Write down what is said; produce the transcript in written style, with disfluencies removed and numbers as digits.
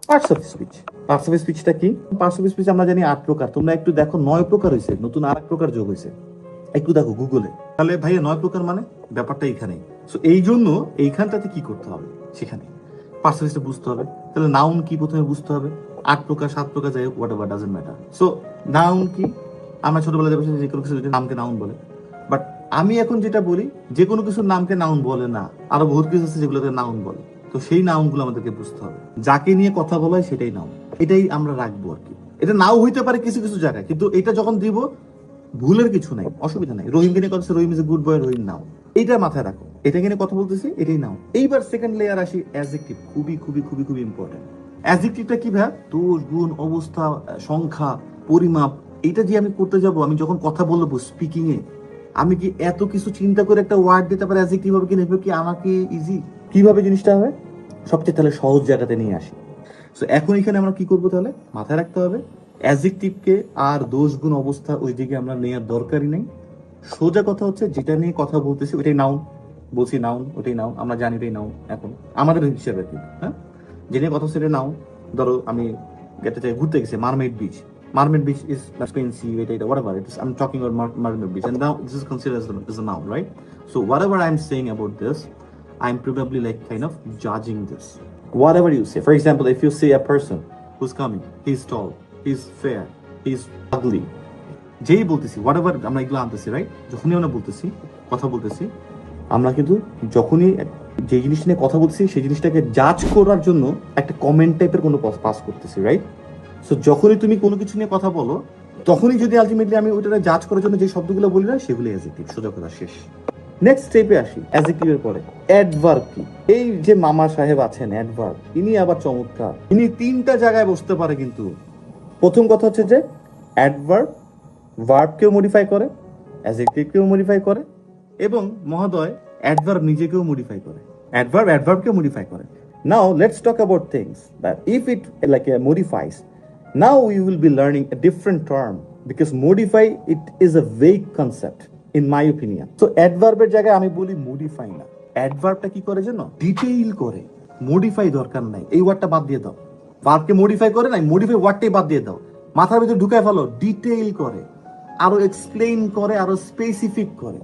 Parts of speech. Parts of স্পিচটা কি? Parts of speech আমরা জানি 8 প্রকার, তোমরা একটু দেখো 9 প্রকার হয়েছে, নতুন আর এক প্রকার যোগ হয়েছে, একটু দেখো গুগলে। তাহলে ভাইয়া 9 প্রকার মানে ব্যাপারটা এইখানেই। সো এই জন্য এইখানটাতে কি করতে হবে, সেখানে পার্টস অফ স্পিচটা বুঝতে হবে। তাহলে নাউন কি প্রথমে বুঝতে হবে, 8 প্রকার 7 প্রকার যাই হোক, what ever, doesn't matter. So noun কি, আমরা ছোটবেলায় দেখেছি যে কোনো কিছু নামকে নাউন বলে, বাট আমি এখন যেটা বলি যে কোনো কিছুর নামকে নাউন বলে না, আরো বহুত কিছু আছে যেগুলোকে নাউন বলে। তো সেই নাউনগুলো আমাদেরকে বুঝতে হবে, যাকে নিয়ে কথা বলা হয় সেটাই নাউন, এটাই আমরা রাখবো আর কি। এটা নাও হইতে পারে কিছু কিছু জায়গায়, কিন্তু এটা যখন দিব ভুলের কিছু নাই, অসুবিধা নাই। রহিমকে নিয়ে কথা বলছে, রহিম ইজ এ গুড বয়, রহিম নাও, এইটা মাথায় রাখো, এটা নিয়ে কথা বলতেছি, এটাই নাও। এইবার সেকেন্ড লেয়ার আসি, অ্যাডজেক্টিভ। খুবই খুবই খুবই খুবই ইম্পর্টেন্ট। অ্যাডজেক্টিভটা কি ভাই? দোষ, গুণ, অবস্থা, সংখ্যা, পরিমাপ, এইটা দিয়ে আমি করতে যাব। আমি যখন কথা বলবো স্পিকিং এ, আমি কি এত কিছু চিন্তা করে একটা ওয়ার্ড দিতে পারি অ্যাডজেক্টিভ হবে কি নেবে কি আমাকে ইজি? কিভাবে জিনিসটা হবে? সবচেয়ে তাহলে সহজ জায়গাতে নিয়ে আসি। সো এখন এখানে আমরা কি করবো তাহলে মাথায় রাখতে হবে, অ্যাডজেক্টিভকে আর দোষ গুণ অবস্থা ওই দিকে আমরা নেওয়ার দরকারই নেই। সোজা কথা হচ্ছে যেটা নিয়ে কথা বলতেছি ওইটাই নাউন, বলছি নাউন, ওটাই নাউন, আমরা জানি এটাই নাউন এখন আমাদের হিসাবে কি। হ্যাঁ, যে নিয়ে কথা হচ্ছে এটা নাউন। ধরো আমি যেতে চাই, ঘুরতে গেছি mermaid beach, mermaid beach is expensive, এটা whatever it is, I'm talking about Marmot Beach, and now this is considered as a noun, right? So whatever I'm saying about this, I'm probably like kind of judging this. Whatever you say, for example, if you say a person who's coming, he's tall, he's fair, he's ugly, যেই বলতেছি whatever, আমরা এগুলো আনতেছি, right? যখনই আমরা বলতেছি, কথা বলতেছি, আমরা কিন্তু যখনই যে জিনিস নিয়ে কথা বলতেছি সেই জিনিসটাকে জাজ করার জন্য একটা কমেন্ট টাইপের কোনো পাস করতেছি, রাইট? সো যখনই তুমি কোনো কিছু নিয়ে কথা বলো, তখনই যদি আলটিমেটলি আমি ওইটা জাজ করার জন্য যে শব্দগুলো বলি না, সেগুলো অ্যাডজেক্টিভ। সোজা কথা শেষ। নেক্সট স্টেপে আসি, অ্যাডজেক্টিভের পরে অ্যাডভার্ব কি? এই যে মামা সাহেব আছেন, অ্যাডভার্ব, ইনি আবার চমৎকার, ইনি 3টা জায়গায় বসতে পারে। কিন্তু প্রথম কথা হচ্ছে যে অ্যাডভার্ব ভার্বকেও মডিফাই করে, অ্যাডজেক্টিভকেও মডিফাই করে, এবং মহোদয় অ্যাডভার্ব নিজেকেও মডিফাই করে, অ্যাডভার্ব অ্যাডভার্বকেও মডিফাই করে। Now let's talk about things that if it like modifies, now we will be learning a different term because modify it is a vague concept in my opinion. So adverb এর জায়গায় আমি বলি modify না, adverbটা কি করে জানো? Detail করে, modify দরকার নাই, এই ওয়ার্ডটা বাদ দিয়ে দাও। ভার্বকে মডিফাই করে নাই, modify ওয়ার্ডটাই বাদ দিয়ে দাও, মাথার ভিতরে ঢুকায় ফেলো, ডিটেইল করে, আরো এক্সপ্লেইন করে, আরো স্পেসিফিক করে।